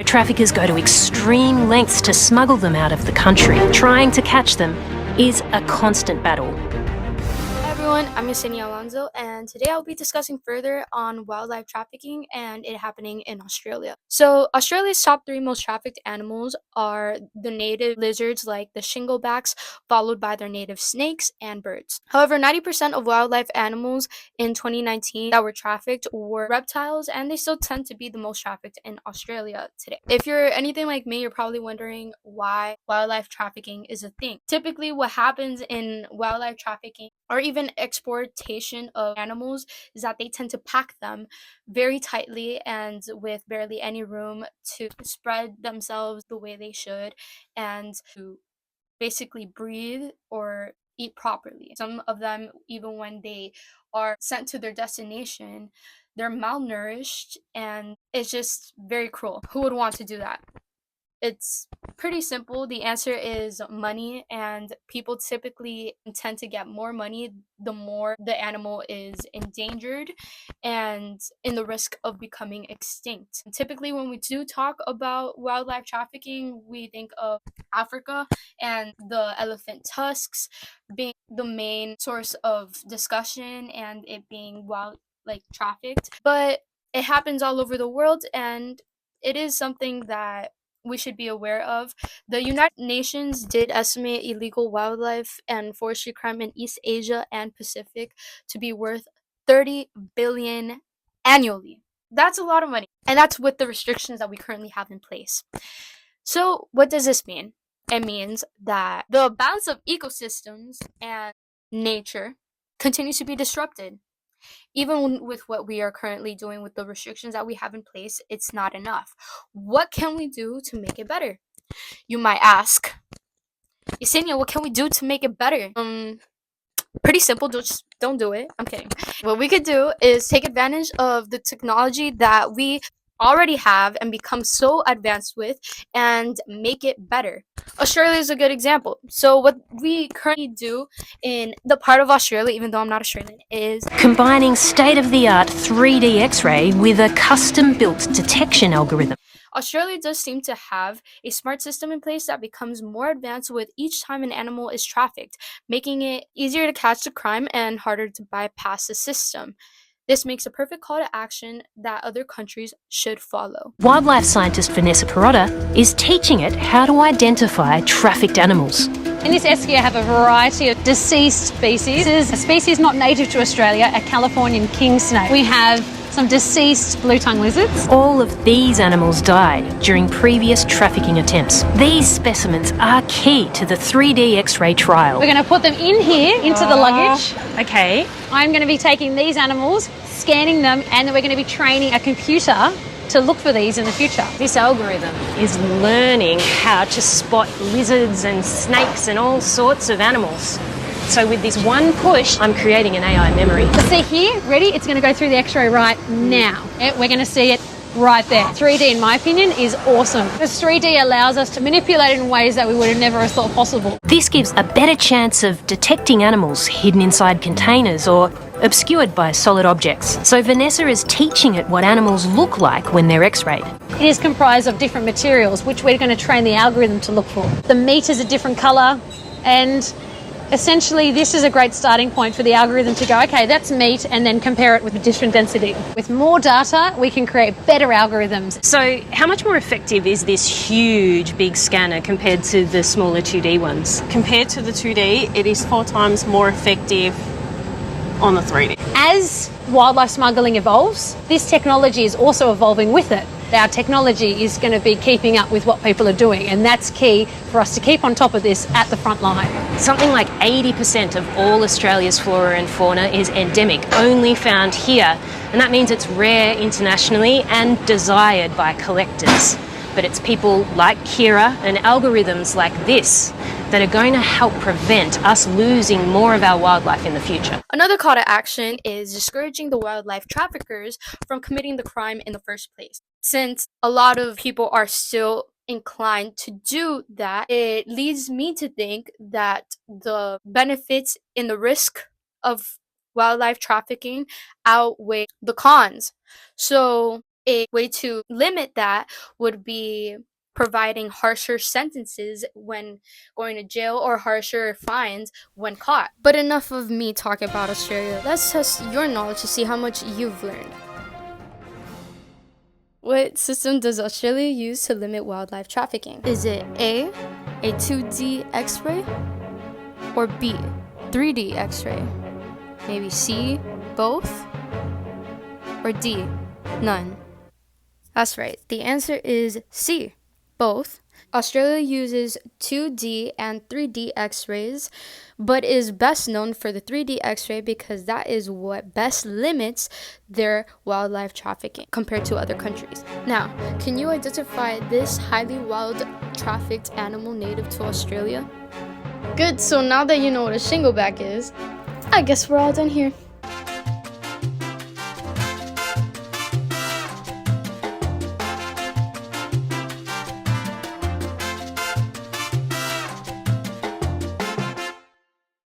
Traffickers go to extreme lengths to smuggle them out of the country. Trying to catch them is a constant battle. Hi everyone, I'm Yesenia Alonso, and today I'll be discussing further on wildlife trafficking and it happening in Australia. So, Australia's top three most trafficked animals are the native lizards like the shinglebacks, followed by their native snakes and birds. However, 90% of wildlife animals in 2019 that were trafficked were reptiles, and they still tend to be the most trafficked in Australia today. If you're anything like me, you're probably wondering why wildlife trafficking is a thing. Typically, what happens in wildlife trafficking or even exportation of animals is that they tend to pack them very tightly and with barely any room to spread themselves the way they should and to basically breathe or eat properly. Some of them, even when they are sent to their destination, they're malnourished, and it's just very cruel. Who would want to do that? It's pretty simple. The answer is money, and people typically tend to get more money the more the animal is endangered and in the risk of becoming extinct. Typically, when we do talk about wildlife trafficking, we think of Africa and the elephant tusks being the main source of discussion and it being trafficked. But it happens all over the world, and it is something that we should be aware of. The United Nations did estimate illegal wildlife and forestry crime in East Asia and Pacific to be worth 30 billion annually. That's a lot of money. And that's with the restrictions that we currently have in place. So, what does this mean? It means that the balance of ecosystems and nature continues to be disrupted. Even with what we are currently doing with the restrictions that we have in place, it's not enough. What can we do to make it better? You might ask, Yesenia, what can we do to make it better? Pretty simple. Just don't do it. I'm kidding. What we could do is take advantage of the technology that we already have and become so advanced with and make it better. Australia is a good example. So what we currently do in the part of Australia, even though I'm not Australian, is Combining state-of-the-art 3D X-ray with a custom-built detection algorithm. Australia does seem to have a smart system in place that becomes more advanced with each time an animal is trafficked, making it easier to catch the crime and harder to bypass the system. This makes a perfect call to action that other countries should follow. Wildlife scientist Vanessa Perotta is teaching it how to identify trafficked animals. In this esky, I have a variety of deceased species. This is a species not native to Australia, a Californian king snake. We have some deceased blue-tongue lizards. All of these animals died during previous trafficking attempts. These specimens are key to the 3D X-ray trial. We're going to put them in here, into the luggage. Okay. I'm going to be taking these animals, scanning them, and then we're going to be training a computer to look for these in the future. This algorithm is learning how to spot lizards and snakes and all sorts of animals. So with this one push, I'm creating an AI memory. Let's see here, ready? It's going to go through the X-ray right now. We're going to see it right there. 3D, in my opinion, is awesome. Because 3D allows us to manipulate it in ways that we would have never have thought possible. This gives a better chance of detecting animals hidden inside containers or obscured by solid objects. So Vanessa is teaching it what animals look like when they're X-rayed. It is comprised of different materials, which we're going to train the algorithm to look for. The meat is a different colour, and essentially, this is a great starting point for the algorithm to go, okay, that's meat, and then compare it with a different density. With more data, we can create better algorithms. So how much more effective is this huge big scanner compared to the smaller 2D ones? Compared to the 2D, it is 4 times more effective on the 3D. As wildlife smuggling evolves, this technology is also evolving with it. Our technology is going to be keeping up with what people are doing, and that's key for us to keep on top of this at the front line. Something like 80% of all Australia's flora and fauna is endemic, only found here, and that means it's rare internationally and desired by collectors. But it's people like Kira and algorithms like this that are going to help prevent us losing more of our wildlife in the future. Another call to action is discouraging the wildlife traffickers from committing the crime in the first place. Since a lot of people are still inclined to do that, it leads me to think that the benefits and the risk of wildlife trafficking outweigh the cons. So A way to limit that would be providing harsher sentences when going to jail or harsher fines when caught. But enough of me talking about Australia. Let's test your knowledge to see how much you've learned. What system does Australia use to limit wildlife trafficking? Is it A, a 2D X-ray, or B, 3D X-ray? Maybe C, both, or D, none? That's right. The answer is C, both. Australia uses 2D and 3D X-rays, but is best known for the 3D X-ray because that is what best limits their wildlife trafficking compared to other countries. Now, can you identify this highly wild trafficked animal native to Australia? Good, so now that you know what a shingleback is, I guess we're all done here.